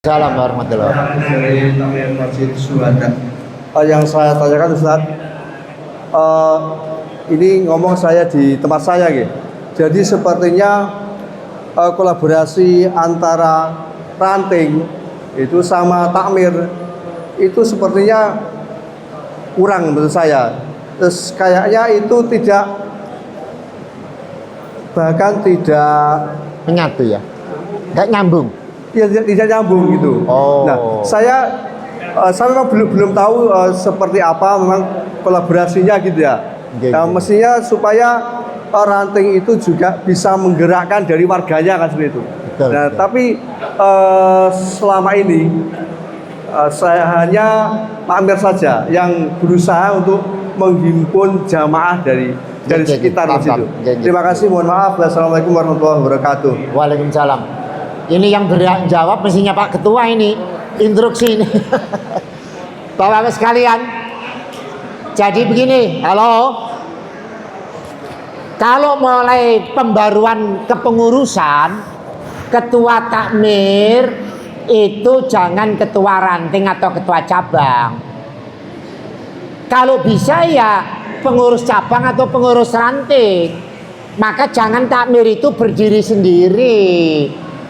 Salam warahmatullahi wabarakatuh. Dari Takmir Masjid Suhada. Yang saya tanyakan Ustaz, ini ngomong saya di tempat saya gitu. Jadi sepertinya kolaborasi antara ranting itu sama takmir itu sepertinya kurang menurut saya. Terus kayaknya itu bahkan tidak Menyatu ya, nggak nyambung. ya, tidak nyambung gitu. Oh. Nah, saya memang belum tahu seperti apa memang kolaborasinya gitu ya. Okay. Mestinya supaya ranting itu juga bisa menggerakkan dari warganya kan seperti itu. Betul, Nah, betul. tapi selama ini saya hanya takmir saja yang berusaha untuk menghimpun jamaah dari sekitar situ. Terima kasih, mohon maaf. Wassalamualaikum warahmatullahi wabarakatuh. Waalaikumsalam. Ini yang berhak jawab mestinya Pak Ketua ini. Instruksi ini. Bapak-bapak sekalian. Jadi begini, halo. Kalau mulai pembaruan kepengurusan, ketua takmir itu jangan ketua ranting atau ketua cabang. Kalau bisa ya pengurus cabang atau pengurus ranting. Maka jangan takmir itu berdiri sendiri.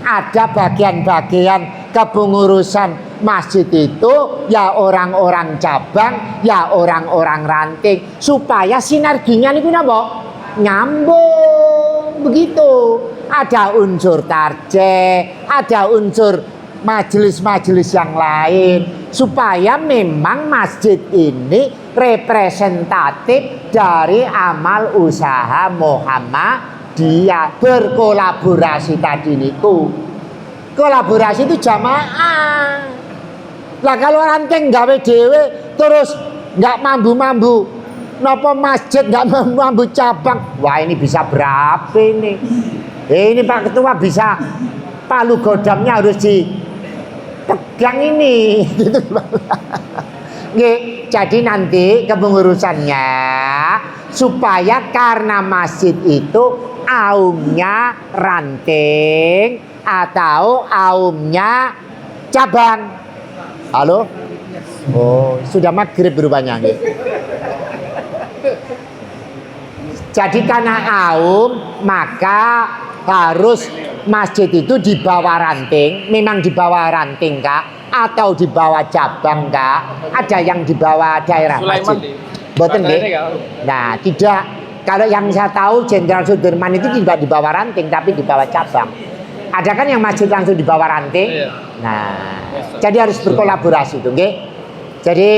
Ada bagian-bagian kepengurusan masjid itu ya orang-orang cabang, ya orang-orang ranting, supaya sinerginya itu nyambung begitu. Ada unsur tarjih, ada unsur majelis-majelis yang lain, supaya memang masjid ini representatif dari amal usaha Muhammadiyah. Berkolaborasi tadi niku. Kolaborasi itu jamaah. Lah kalau ranting gawe dhewe terus nggak mambu-mambu, napa masjid nggak mambu cabang, wah ini bisa berapa ini? Ini Pak Ketua bisa palu godamnya harus dipegang ini. Gitu. Jadi nanti kepengurusannya supaya karena masjid itu aumnya ranting atau aumnya cabang. Halo? Oh, sudah maghrib berubahnya. Jadi karena aum maka harus masjid itu di bawah ranting. Memang di bawah ranting Kak, atau di bawah cabang Kak. Ada yang di bawah daerah masjid. Boten nggih. Nah, tidak. Kalau yang saya tahu Jenderal Sudirman itu tidak di bawah ranting tapi di bawah cabang. Ada kan yang masjid langsung di bawah ranting. Nah, jadi harus berkolaborasi tuh, nggih. Jadi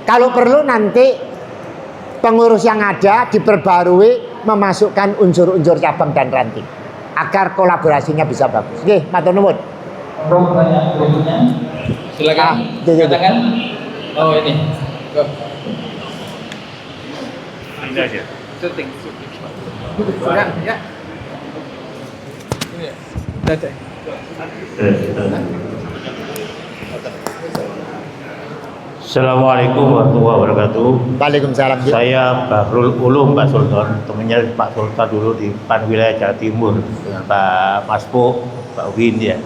kalau perlu nanti pengurus yang ada diperbarui memasukkan unsur-unsur cabang dan ranting agar kolaborasinya bisa bagus. Nggih, matur nuwun. Pertanyaan berikutnya. Silakan. Katakan. Oh, ini. Go. Anda aja. Syuting. Sudah, ya. Ini ya. Sudah. Assalamualaikum warahmatullahi wabarakatuh. Waalaikumsalam. Saya Bahrul Ulum Pak Sultan, temannya Pak Sultan dulu di PAN Wilayah Jawa Timur dengan Pak Maspo, Pak Win ya.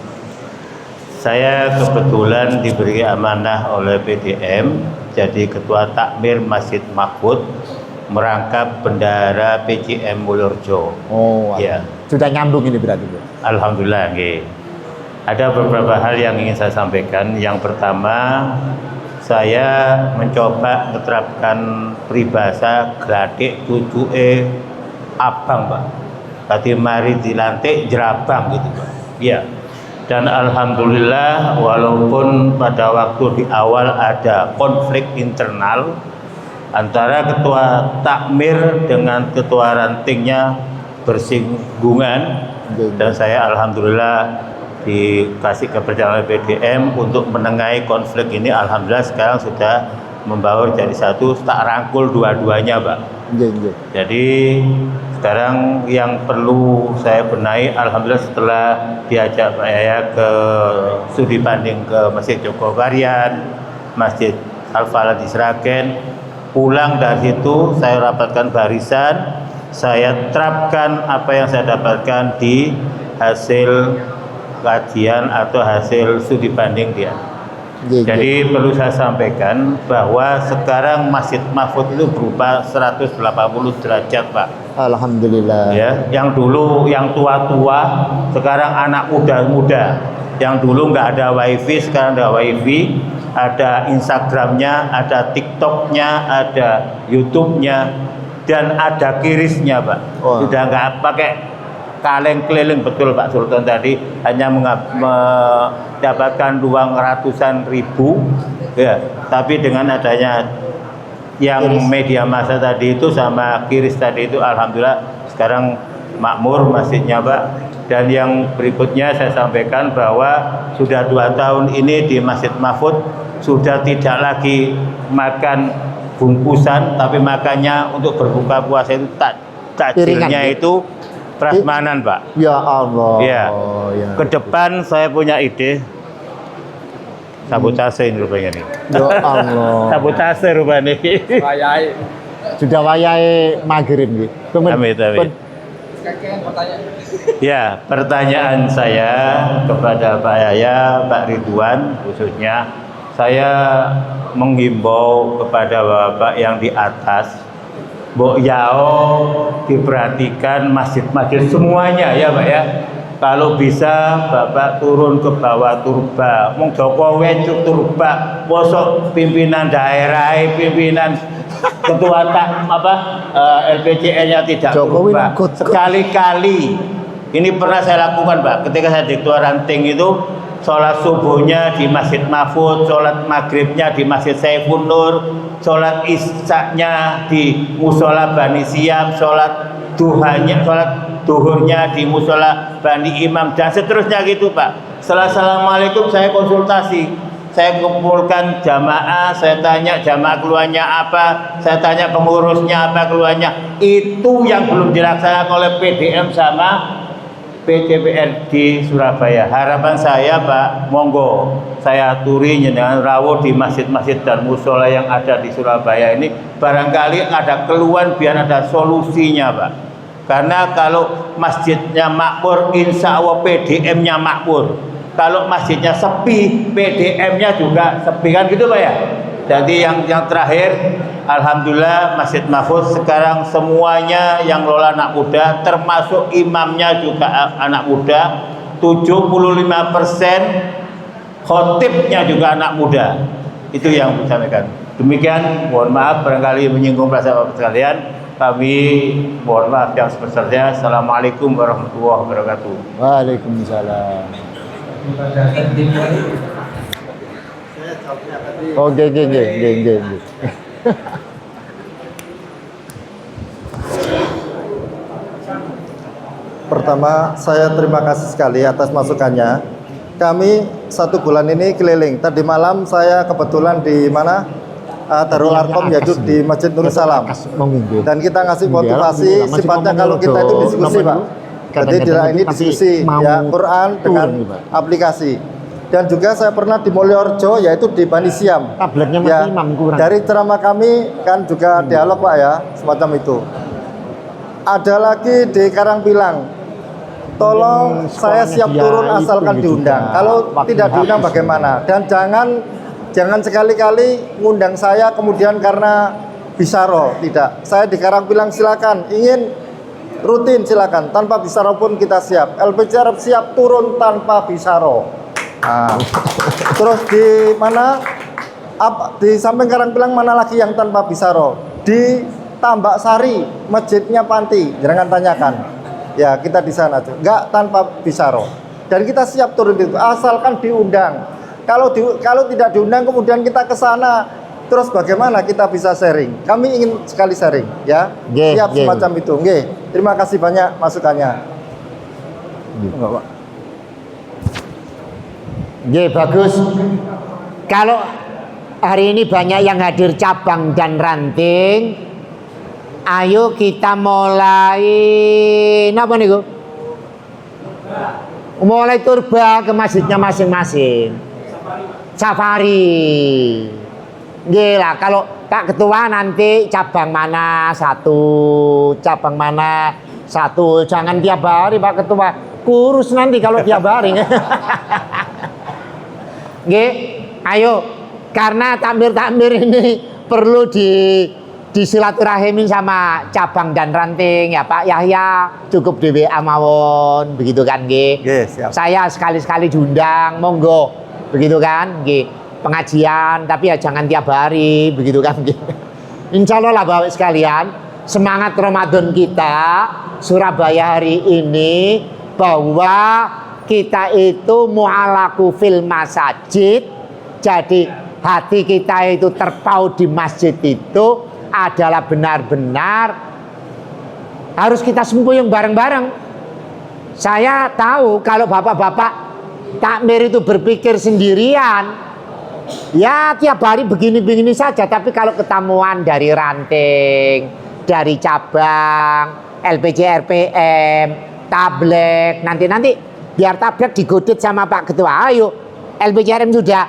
Saya kebetulan diberi amanah oleh PDM jadi Ketua Takmir Masjid Mahfud merangkap bendara PCM Mulyorjo. Oh, ya. Sudah nyambung ini berarti Bu. Alhamdulillah, nggih. Ada beberapa hal yang ingin saya sampaikan. Yang pertama, saya mencoba menerapkan peribahasa gradik tujuke abang, Pak. Tadi mari dilantik jerabang gitu, Pak. Iya. Dan alhamdulillah walaupun pada waktu di awal ada konflik internal antara ketua takmir dengan ketua rantingnya bersinggungan, dan saya alhamdulillah dikasih kepercayaan oleh PDM untuk menengahi konflik ini. Alhamdulillah sekarang sudah membaur jadi satu, tak rangkul dua-duanya, Pak. Jadi sekarang yang perlu saya benahi, alhamdulillah setelah diajak Pak Yaya ke studi banding ke Masjid Jogowarian, Masjid Al-Falah di Sragen, pulang dari situ saya rapatkan barisan, saya terapkan apa yang saya dapatkan di hasil kajian atau hasil studi banding dia. Nggih, nggih. Jadi perlu saya sampaikan bahwa sekarang Masjid Mahfud itu berupa 180 derajat, Pak. Alhamdulillah. Ya, yang dulu yang tua-tua, sekarang anak muda-muda. Yang dulu nggak ada wifi, sekarang ada wifi, ada Instagramnya, ada TikToknya, ada YouTube-nya, dan ada kirisnya, Pak. Wah. Sudah nggak pakai kaleng keliling, betul Pak Sultan tadi, hanya mendapatkan uang ratusan ribu, ya. Tapi dengan adanya yang Kiris. media massa tadi itu sama kiris tadi itu, alhamdulillah sekarang makmur masjidnya, Pak. Dan yang berikutnya saya sampaikan bahwa sudah 2 tahun ini di Masjid Mahfud sudah tidak lagi makan bungkusan, tapi makannya untuk berbuka puasa itu takjilnya Piringan. itu prasmanan, Pak. Ya Allah. Ya. Ya. Ke depan saya punya ide sabotase ini rupanya nih. Ya Allah. Sabotase rupanya. Wayai. Sudah wayahe maghrib nggih. Amin, amin. Kakek pertanyaan. Ya, pertanyaan saya kepada Pak Yaya, Pak Ridwan khususnya, saya menghimbau kepada Bapak yang di atas, Mbok Yao diperhatikan masjid-masjid semuanya ya Pak ya. Kalau bisa Bapak turun ke bawah turba, mong Jokowi cuk turba, posok pimpinan daerah, pimpinan ketua LPJN-nya tidak Jokowi turba. ikut. Sekali-kali ini pernah saya lakukan, Pak. Ketika saya di Ketua Ranting itu, sholat subuhnya di Masjid Mahfud, sholat maghribnya di Masjid Saifun Nur, sholat isyaknya di Musola Bani Siam, sholat duhurnya di Musola Bani Imam, dan seterusnya gitu, Pak. Setelah Assalamualaikum saya konsultasi, saya kumpulkan jamaah, saya tanya jamaah keluarnya apa, saya tanya pengurusnya apa keluarnya. Itu yang belum dilaksanakan oleh PDM sama PCPR di Surabaya. Harapan saya, Pak, monggo saya aturi dengan rawuh di masjid-masjid dan musola yang ada di Surabaya ini, barangkali ada keluhan biar ada solusinya, Pak. Karena kalau masjidnya makmur, insya Allah PDM-nya makmur. Kalau masjidnya sepi, PDM-nya juga sepi, kan gitu, Pak ya. Jadi yang terakhir, alhamdulillah Masjid Mahfud sekarang semuanya yang lola anak muda, termasuk imamnya juga anak muda. 75% khotibnya juga anak muda. Itu yang saya sampaikan. Demikian, mohon maaf barangkali menyinggung perasaan Bapak sekalian. Kami mohon maaf yang sebesar-besarnya. Assalamualaikum warahmatullahi wabarakatuh. Waalaikumsalam. Oh, nggih. Pertama, saya terima kasih sekali atas masukannya. Kami 1 bulan ini keliling. Tadi malam saya kebetulan di mana? Darul Arkom, yaitu di Masjid Nur Salam. Dan kita ngasih motivasi, sifatnya kalau kita itu diskusi, Pak. Jadi tidak ini diskusi ya Quran dengan aplikasi. Dan juga saya pernah di Mulyorejo, yaitu di Bani Siam. Tabletnya Mas Ya, Imam kurang. dari ceramah kami kan juga dialog, Pak ya, semacam itu. Ada lagi di Karangpilang. Tolong saya siap turun asalkan diundang. Kalau tidak diundang bagaimana? Dan jangan sekali-kali ngundang saya kemudian karena bisaro, tidak. Saya di Karangpilang silakan, ingin rutin silakan, tanpa bisaro pun kita siap. LPJ Arab siap turun tanpa bisaro. Nah, terus di mana? Di samping Karangpilang mana lagi yang tanpa bisaro? Di Tambak Sari, masjidnya Panti, jangan tanyakan. Ya, kita di sana tuh, enggak tanpa bisaro. Dan kita siap turun itu, asalkan diundang. Kalau tidak diundang kemudian kita ke sana, terus bagaimana kita bisa sharing? Kami ingin sekali sharing, ya. Siap semacam itu. Nggih. Terima kasih banyak masukannya. Enggak, Pak. Nggih, bagus. Kalau hari ini banyak yang hadir cabang dan ranting, ayo kita mulai napa niku? Mulai turba ke masjidnya masing-masing. Safari. Nggih lah, kalau Kak Ketua nanti cabang mana satu, cabang mana satu, jangan tiap hari Pak Ketua. kurus nanti kalau tiap hari. Nggih, ayo karena takmir ini perlu disilaturahimin sama cabang dan ranting ya Pak Yahya, cukup di WA mawon begitu kan nggih. siap. Saya sekali-sekali diundang, monggo begitu kan nggih. Pengajian tapi ya jangan tiap hari begitu kan nggih. Insya Allah lah Bapak sekalian, semangat Ramadan kita Surabaya hari ini bahwa kita itu mu'alaku fil masajid, jadi hati kita itu terpaut di masjid itu adalah benar-benar harus kita semboyong bareng-bareng. Saya tahu kalau bapak-bapak takmir itu berpikir sendirian, ya tiap hari begini-begini saja, tapi kalau ketemuan dari ranting, dari cabang, LPJ RPM, tablet, nanti biar tablet digodit sama Pak Ketua, ayo LPJ RPM sudah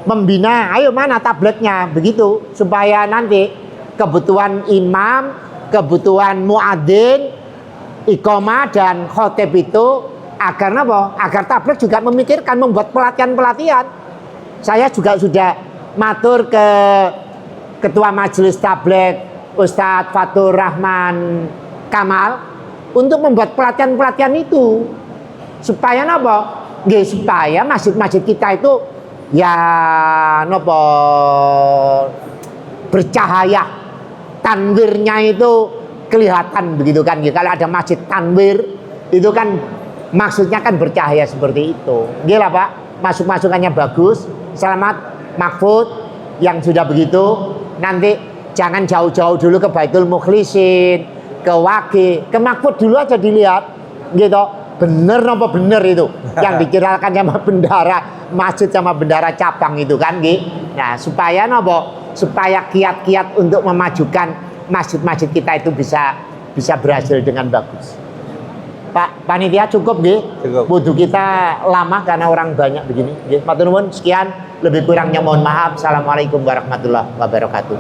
membina, ayo mana tabletnya, begitu supaya nanti kebutuhan imam, kebutuhan muadzin, iqomah dan khotib itu agar apa? Agar tablet juga memikirkan membuat pelatihan-pelatihan. Saya juga sudah matur ke Ketua Majelis Tablet Ustadz Fatur Rahman Kamal untuk membuat pelatihan-pelatihan itu supaya apa? Nggih, supaya masjid-masjid kita itu ya nopo bercahaya, tanwirnya itu kelihatan begitu kan. Kalau ada masjid tanwir itu kan maksudnya kan bercahaya seperti itu. Nggih lah Pak, masukannya bagus, selamat Mahfud yang sudah begitu. Nanti jangan jauh-jauh dulu ke Baitul Mukhlisin, ke Wage, ke Mahfud dulu aja dilihat gitu. Bener apa bener itu yang dikirakan sama bendara masjid sama bendara cabang itu kan gitu. Nah supaya supaya kiat-kiat untuk memajukan masjid-masjid kita itu bisa berhasil dengan bagus. Pak panitia cukup nggih? Cukup. Wudhu kita lama karena orang banyak begini. Nggih, matur nuwun, sekian, lebih kurangnya mohon maaf. Assalamualaikum warahmatullahi wabarakatuh.